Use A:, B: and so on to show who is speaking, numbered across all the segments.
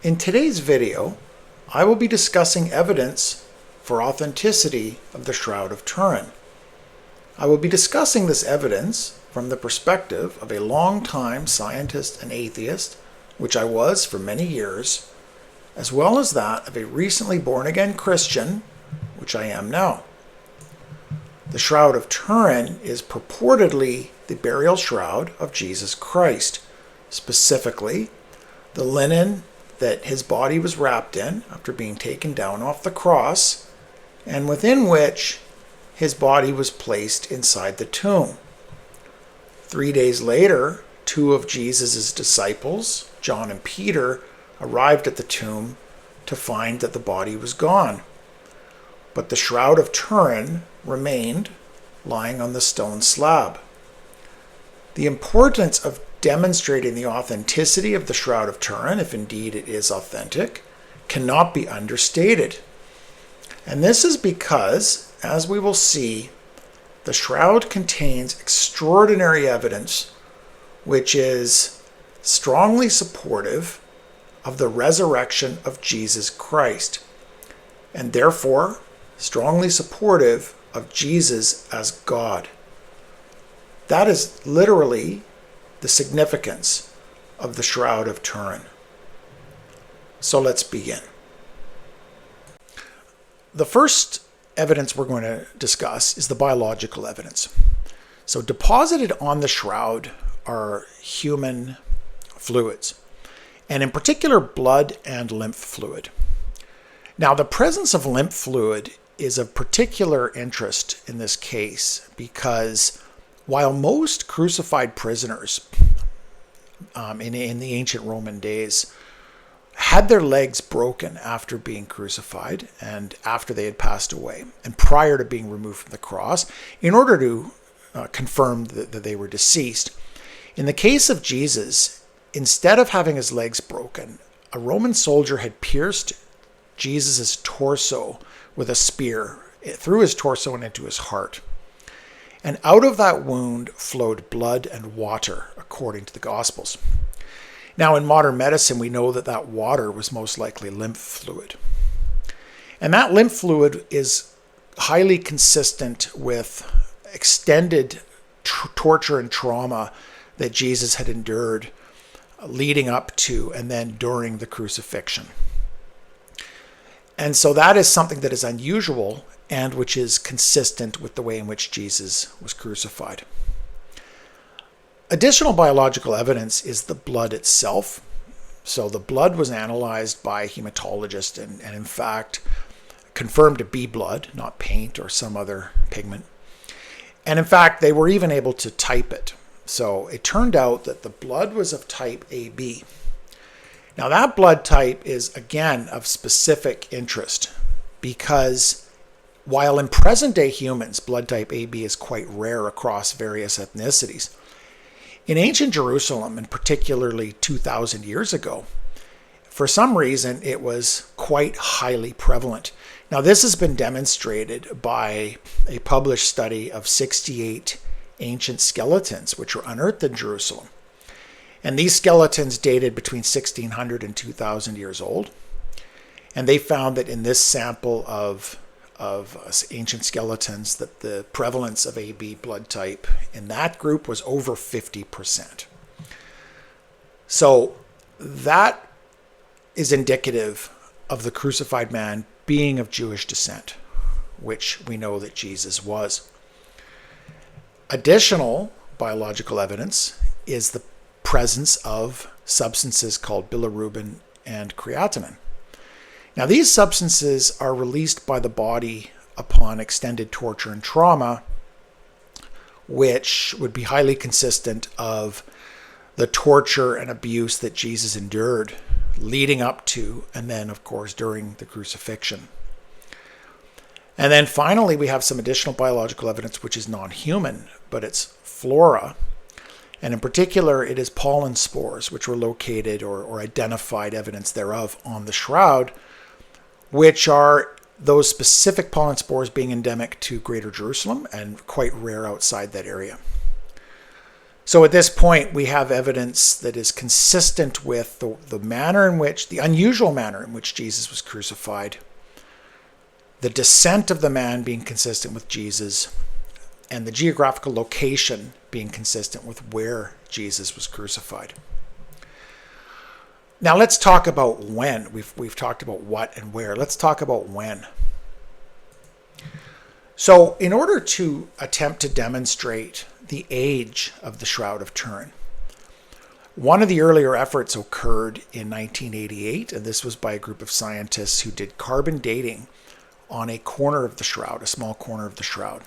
A: In today's video, I will be discussing evidence for authenticity of the Shroud of Turin. I will be discussing this evidence from the perspective of a long-time scientist and atheist, which I was for many years, as well as that of a recently born-again Christian, which I am now. The Shroud of Turin is purportedly the burial shroud of Jesus Christ, specifically the linen that his body was wrapped in after being taken down off the cross, and within which his body was placed inside the tomb. 3 days later, two of Jesus' disciples, John and Peter, arrived at the tomb to find that the body was gone. But the Shroud of Turin remained lying on the stone slab. The importance of demonstrating the authenticity of the Shroud of Turin, if indeed it is authentic, cannot be understated. And this is because, as we will see, the shroud contains extraordinary evidence which is strongly supportive of the resurrection of Jesus Christ, and therefore strongly supportive of Jesus as God. That is literally the significance of the Shroud of Turin. So let's begin. The first evidence we're going to discuss is the biological evidence. So deposited on the shroud are human fluids, and in particular blood and lymph fluid. Now, the presence of lymph fluid is of particular interest in this case because while most crucified prisoners in the ancient Roman days had their legs broken after being crucified and after they had passed away and prior to being removed from the cross in order to confirm that they were deceased. In the case of Jesus, instead of having his legs broken, a Roman soldier had pierced Jesus' torso with a spear through his torso and into his heart. And out of that wound flowed blood and water, according to the Gospels. Now, in modern medicine, we know that that water was most likely lymph fluid. And that lymph fluid is highly consistent with extended torture and trauma that Jesus had endured leading up to and then during the crucifixion. And so that is something that is unusual and which is consistent with the way in which Jesus was crucified. Additional biological evidence is the blood itself. So the blood was analyzed by a hematologist and in fact confirmed to be blood, not paint or some other pigment. And in fact, they were even able to type it. So it turned out that the blood was of type AB. Now that blood type is again of specific interest because while in present day humans, blood type AB is quite rare across various ethnicities, in ancient Jerusalem, and particularly 2,000 years ago, for some reason it was quite highly prevalent. Now this has been demonstrated by a published study of 68 ancient skeletons which were unearthed in Jerusalem. And these skeletons dated between 1,600 and 2,000 years old. And they found that in this sample of ancient skeletons that the prevalence of AB blood type in that group was over 50%. So that is indicative of the crucified man being of Jewish descent, which we know that Jesus was. Additional biological evidence is the presence of substances called bilirubin and creatinine. Now, these substances are released by the body upon extended torture and trauma, which would be highly consistent of the torture and abuse that Jesus endured leading up to and then, of course, during the crucifixion. And then finally, we have some additional biological evidence which is non-human, but it's flora. And in particular, it is pollen spores, which were located or identified evidence thereof on the shroud, which are those specific pollen spores being endemic to Greater Jerusalem and quite rare outside that area. So at this point, we have evidence that is consistent with the manner in which, the unusual manner in which Jesus was crucified, the descent of the man being consistent with Jesus, and the geographical location being consistent with where Jesus was crucified. Now let's talk about when. We've talked about what and where. Let's talk about when. So in order to attempt to demonstrate the age of the Shroud of Turin, one of the earlier efforts occurred in 1988, and this was by a group of scientists who did carbon dating on a corner of the shroud, a small corner of the shroud.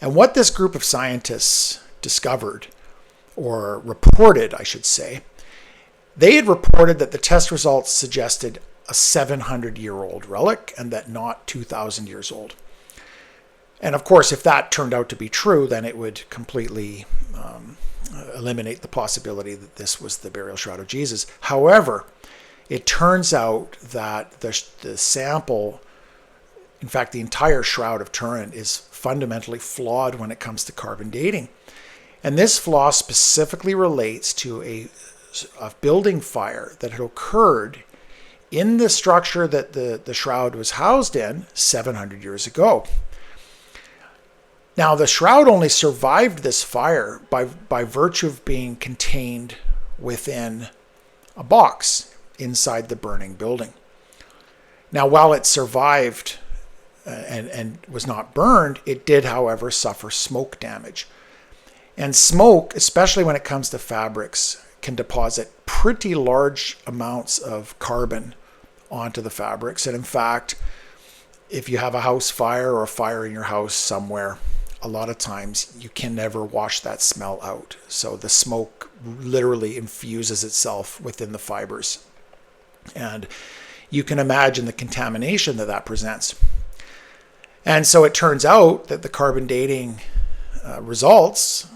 A: And what this group of scientists discovered, or reported, I should say, they had reported that the test results suggested a 700-year-old relic and that not 2,000 years old. And of course, if that turned out to be true, then it would completely eliminate the possibility that this was the burial shroud of Jesus. However, it turns out that the sample, in fact, the entire Shroud of Turin, is fundamentally flawed when it comes to carbon dating. And this flaw specifically relates to a building fire that had occurred in the structure that the shroud was housed in 700 years ago. Now, the shroud only survived this fire by virtue of being contained within a box inside the burning building. Now, while it survived and was not burned, it did, however, suffer smoke damage. And smoke, especially when it comes to fabrics, can deposit pretty large amounts of carbon onto the fabrics. And in fact, if you have a house fire or a fire in your house somewhere, a lot of times you can never wash that smell out. So the smoke literally infuses itself within the fibers. And you can imagine the contamination that presents. And so it turns out that the carbon dating results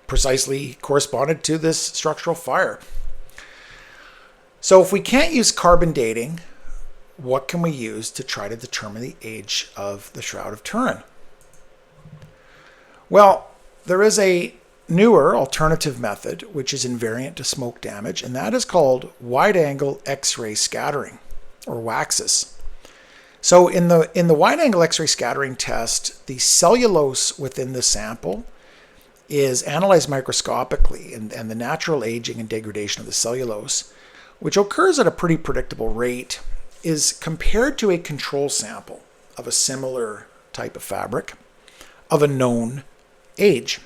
A: precisely corresponded to this structural fire. So if we can't use carbon dating, what can we use to try to determine the age of the Shroud of Turin? Well, there is a newer alternative method which is invariant to smoke damage, and that is called wide-angle X-ray scattering, or WAXS. So in the wide-angle X-ray scattering test, the cellulose within the sample is analyzed microscopically, and the natural aging and degradation of the cellulose, which occurs at a pretty predictable rate, is compared to a control sample of a similar type of fabric of a known age.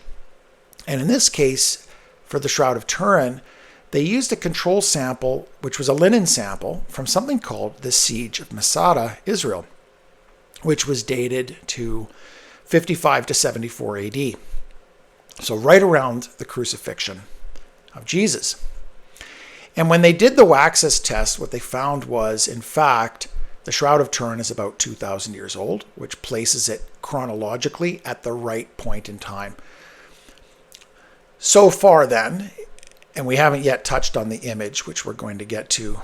A: And in this case, for the Shroud of Turin, they used a control sample, which was a linen sample from something called the Siege of Masada, Israel, which was dated to 55 to 74 AD. So right around the crucifixion of Jesus. And when they did the WAXS test, what they found was, in fact, the Shroud of Turin is about 2,000 years old, which places it chronologically at the right point in time. So far then, and we haven't yet touched on the image, which we're going to get to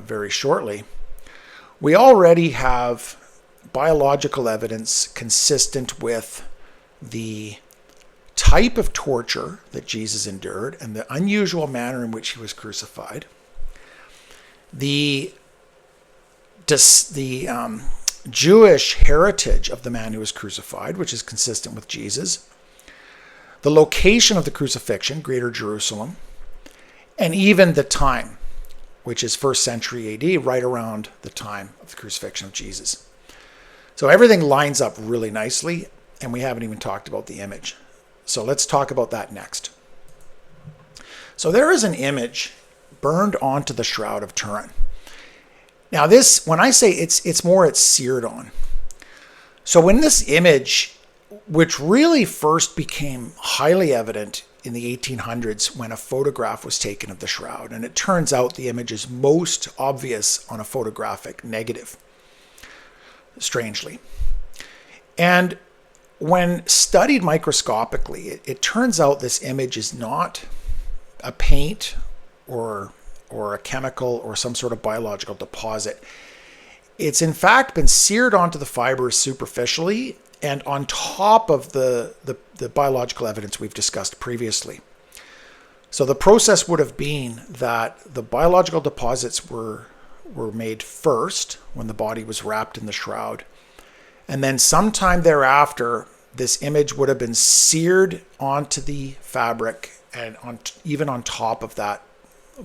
A: very shortly, we already have biological evidence consistent with the type of torture that Jesus endured and the unusual manner in which he was crucified, the Jewish heritage of the man who was crucified, which is consistent with Jesus, the location of the crucifixion, Greater Jerusalem, and even the time, which is 1st century AD, right around the time of the crucifixion of Jesus. So everything lines up really nicely, and we haven't even talked about the image. So let's talk about that next. So there is an image burned onto the Shroud of Turin. Now this, when I say it's seared on. So when this image, which really first became highly evident in the 1800s when a photograph was taken of the shroud, and it turns out the image is most obvious on a photographic negative, strangely. And when studied microscopically, it turns out this image is not a paint or a chemical or some sort of biological deposit. It's in fact been seared onto the fibers superficially and on top of the biological evidence we've discussed previously. So the process would have been that the biological deposits were made first when the body was wrapped in the shroud. And then sometime thereafter, this image would have been seared onto the fabric and even on top of that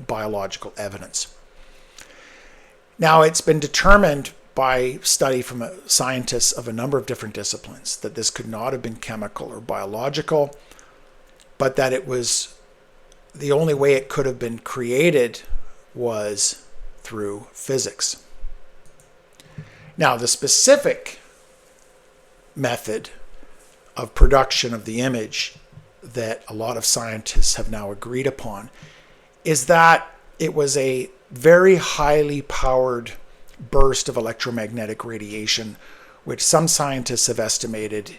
A: biological evidence. Now, it's been determined by study from scientists of a number of different disciplines that this could not have been chemical or biological, but that it was the only way it could have been created was through physics. Now, the specific method of production of the image that a lot of scientists have now agreed upon is that it was a very highly powered burst of electromagnetic radiation, which some scientists have estimated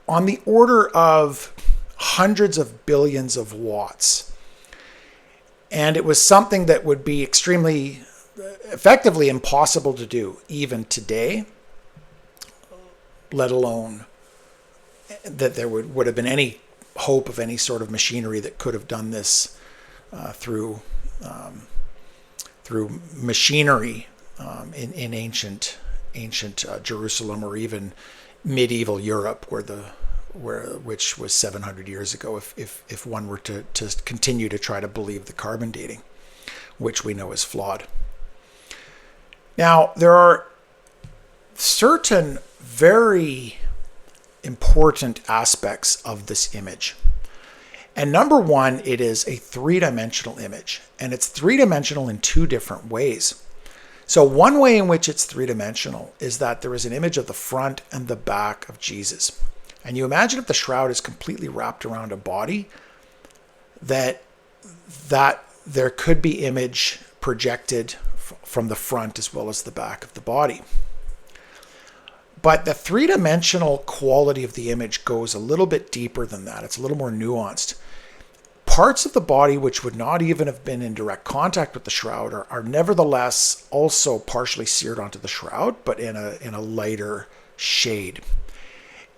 A: on the order of hundreds of billions of watts. And it was something that would be extremely effectively impossible to do even today, let alone that there would have been any hope of any sort of machinery that could have done this through machinery in ancient Jerusalem or even medieval Europe, which was 700 years ago, if one were to continue to try to believe the carbon dating, which we know is flawed. Now, there are certain very important aspects of this image. And number one, it is a three-dimensional image, and it's three-dimensional in two different ways. So one way in which it's three-dimensional is that there is an image of the front and the back of Jesus. And you imagine if the shroud is completely wrapped around a body, that there could be image projected from the front as well as the back of the body. But the three-dimensional quality of the image goes a little bit deeper than that. It's a little more nuanced. Parts of the body which would not even have been in direct contact with the shroud are nevertheless also partially seared onto the shroud, but in a lighter shade.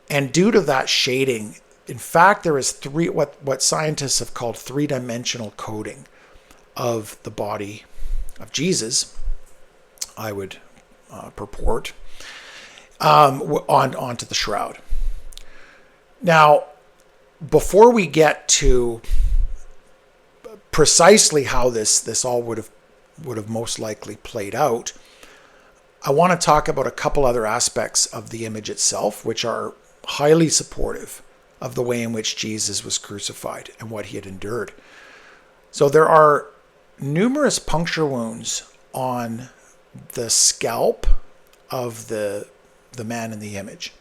A: And due to that shading, in fact, there is what scientists have called three-dimensional coating of the body of Jesus, I would purport, onto the shroud. Now, before we get to precisely how this all would have most likely played out, I want to talk about a couple other aspects of the image itself, which are highly supportive of the way in which Jesus was crucified and what he had endured. So there are numerous puncture wounds on the scalp of the man in the image.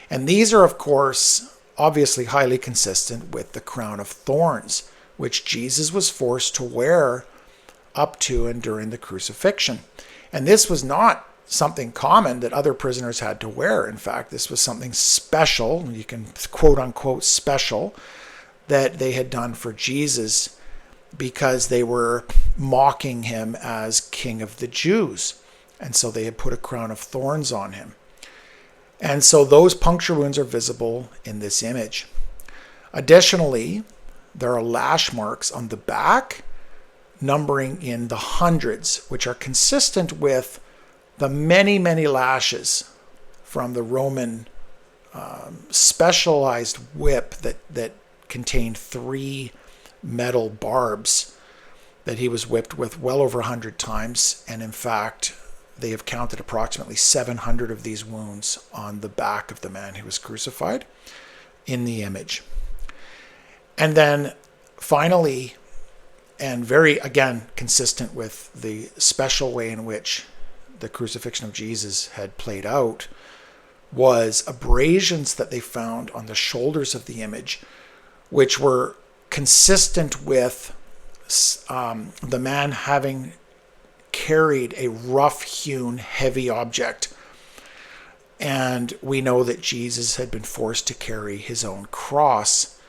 A: And these are, of course, obviously highly consistent with the crown of thorns, which Jesus was forced to wear up to and during the crucifixion. And this was not something common that other prisoners had to wear. In fact, this was something special, you can quote unquote special, that they had done for Jesus because they were mocking him as King of the Jews. And so they had put a crown of thorns on him. And so those puncture wounds are visible in this image. Additionally, there are lash marks on the back, numbering in the hundreds, which are consistent with the many, many lashes from the Roman specialized whip that contained 3 metal barbs that he was whipped with well over 100 times. And in fact, they have counted approximately 700 of these wounds on the back of the man who was crucified in the image. And then finally, and very, again, consistent with the special way in which the crucifixion of Jesus had played out, was abrasions that they found on the shoulders of the image, which were consistent with the man having carried a rough-hewn, heavy object. And we know that Jesus had been forced to carry his own cross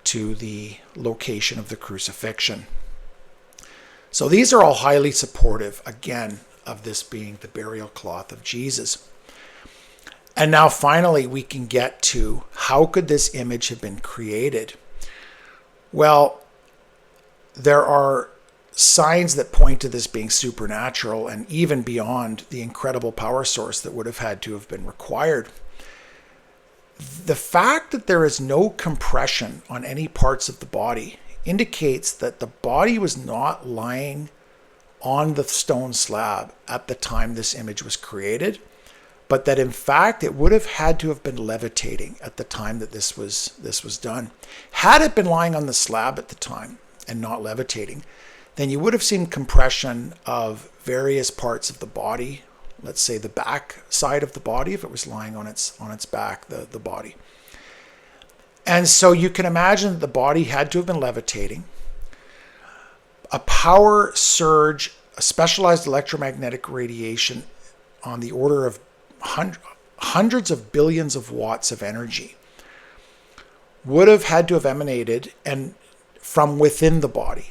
A: to the location of the crucifixion. So these are all highly supportive, again, of this being the burial cloth of Jesus. And now finally we can get to how could this image have been created? Well, there are signs that point to this being supernatural and even beyond the incredible power source that would have had to have been required. The fact that there is no compression on any parts of the body indicates that the body was not lying on the stone slab at the time this image was created, but that in fact it would have had to have been levitating at the time that this was done. Had it been lying on the slab at the time and not levitating, then you would have seen compression of various parts of the body. Let's say the back side of the body, if it was lying on its back, the body. And so you can imagine that the body had to have been levitating. A power surge, a specialized electromagnetic radiation on the order of hundreds of billions of watts of energy would have had to have emanated and from within the body.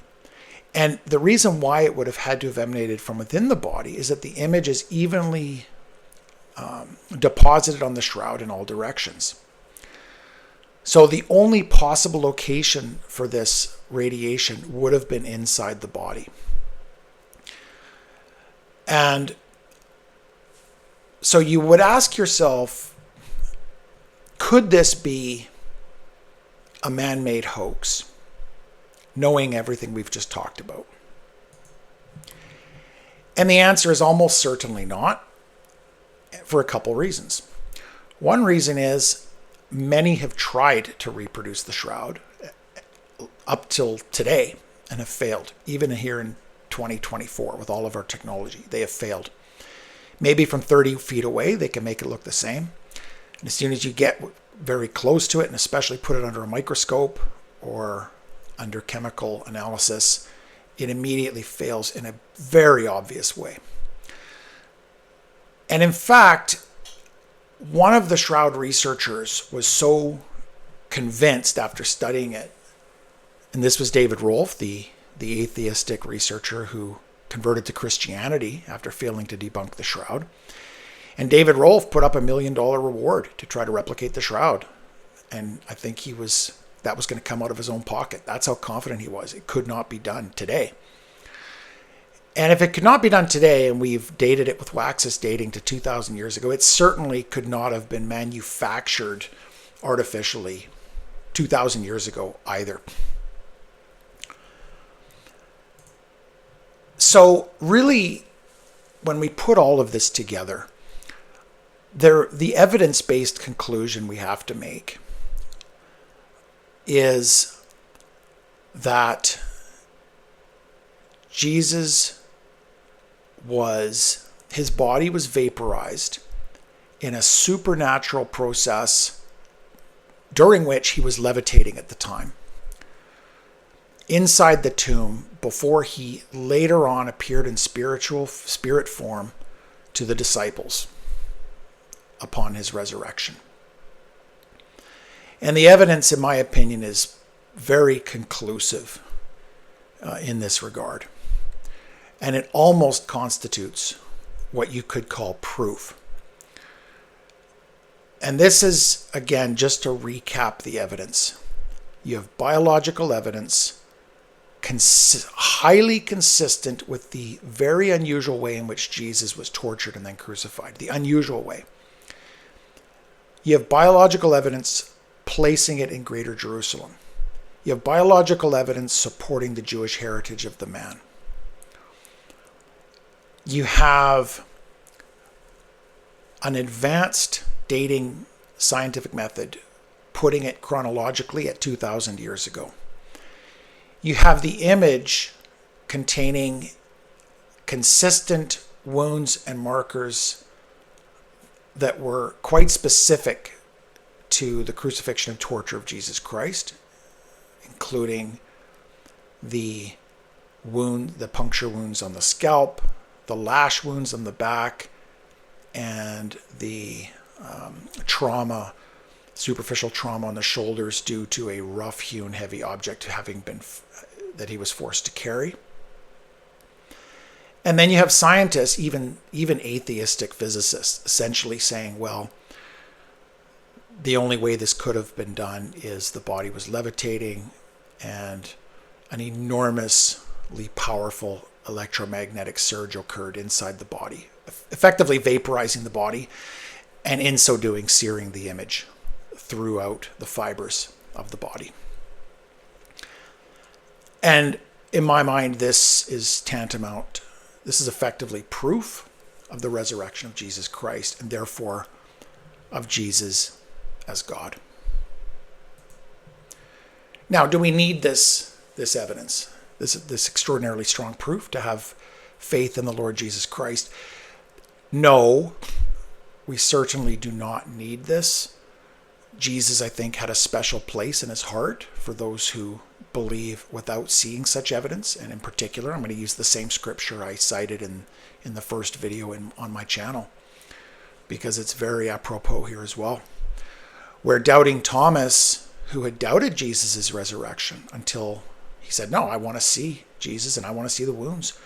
A: And the reason why it would have had to have emanated from within the body is that the image is evenly deposited on the shroud in all directions. So the only possible location for this radiation would have been inside the body. And so you would ask yourself, could this be a man-made hoax, knowing everything we've just talked about? And the answer is almost certainly not, for a couple reasons. One reason is many have tried to reproduce the shroud up till today and have failed. Even here in 2024, with all of our technology, they have failed. Maybe from 30 feet away, they can make it look the same. And as soon as you get very close to it, and especially put it under a microscope or under chemical analysis, it immediately fails in a very obvious way. And in fact, one of the shroud researchers was so convinced after studying it, and this was David Rolfe, the atheistic researcher who converted to Christianity after failing to debunk the shroud. And David Rolfe put up $1 million reward to try to replicate the shroud. And I think that was going to come out of his own pocket. That's how confident he was. It could not be done today. And if it could not be done today, and we've dated it with Waxis dating to 2,000 years ago, it certainly could not have been manufactured artificially 2,000 years ago either. So really, when we put all of this together, the evidence-based conclusion we have to make is that Jesus his body was vaporized in a supernatural process during which he was levitating at the time, inside the tomb, before he later on appeared in spirit form to the disciples upon his resurrection. And the evidence, in my opinion, is very conclusive in this regard. And it almost constitutes what you could call proof. And this is, again, just to recap the evidence. You have biological evidence highly consistent with the very unusual way in which Jesus was tortured and then crucified. The unusual way. You have biological evidence placing it in Greater Jerusalem. You have biological evidence supporting the Jewish heritage of the man. You have an advanced dating scientific method putting it chronologically at 2,000 years ago. You have the image containing consistent wounds and markers that were quite specific to the crucifixion and torture of Jesus Christ, including the puncture wounds on the scalp, the lash wounds on the back, and the superficial trauma on the shoulders due to a rough-hewn heavy object that he was forced to carry. And then you have scientists, even atheistic physicists, essentially saying, well, the only way this could have been done is the body was levitating and an enormously powerful electromagnetic surge occurred inside the body, effectively vaporizing the body, and in so doing, searing the image throughout the fibers of the body. And in my mind, this is tantamount. This is effectively proof of the resurrection of Jesus Christ, and therefore of Jesus as God. Now, do we need this evidence, this extraordinarily strong proof to have faith in the Lord Jesus Christ? No, we certainly do not need this. Jesus, I think, had a special place in his heart for those who believe without seeing such evidence. And in particular, I'm going to use the same scripture I cited in the first video on my channel, because it's very apropos here as well. Where doubting Thomas, who had doubted Jesus' resurrection until he said, no, I want to see Jesus and I want to see the wounds.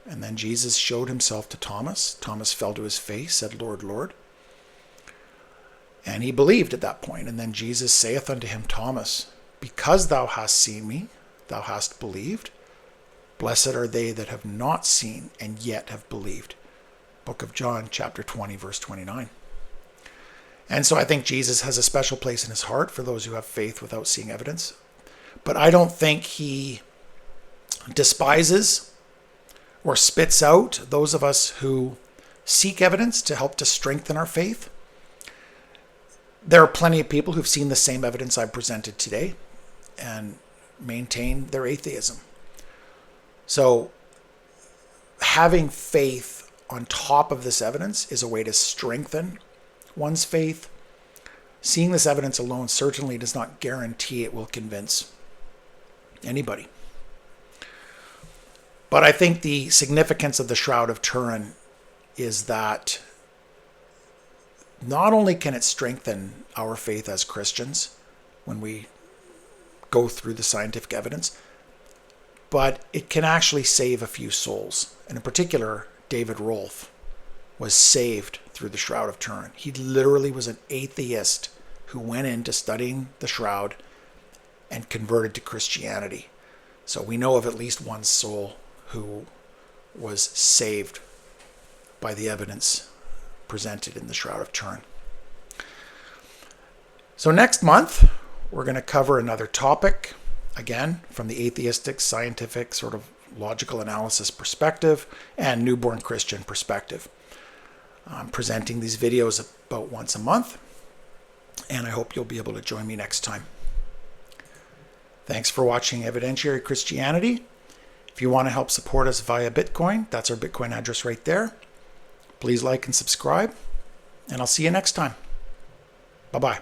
A: And then Jesus showed himself to Thomas. Thomas fell to his face, said, Lord, Lord. And he believed at that point. And then Jesus saith unto him, Thomas, because thou hast seen me, thou hast believed. Blessed are they that have not seen and yet have believed. Book of John, chapter 20, verse 29. And so I think Jesus has a special place in his heart for those who have faith without seeing evidence. But I don't think he despises or spits out those of us who seek evidence to help to strengthen our faith. There are plenty of people who've seen the same evidence I've presented today and maintain their atheism. So having faith on top of this evidence is a way to strengthen one's faith. Seeing this evidence alone certainly does not guarantee it will convince anybody. But I think the significance of the Shroud of Turin is that not only can it strengthen our faith as Christians when we go through the scientific evidence, but it can actually save a few souls. And in particular, David Rolfe was saved through the Shroud of Turin. He literally was an atheist who went into studying the Shroud and converted to Christianity. So we know of at least one soul who was saved by the evidence presented in the Shroud of Turin. So next month, we're going to cover another topic, again, from the atheistic, scientific, sort of logical analysis perspective and newborn Christian perspective. I'm presenting these videos about once a month, and I hope you'll be able to join me next time. Thanks for watching Evidentiary Christianity. If you want to help support us via Bitcoin, that's our Bitcoin address right there. Please like and subscribe, and I'll see you next time. Bye-bye.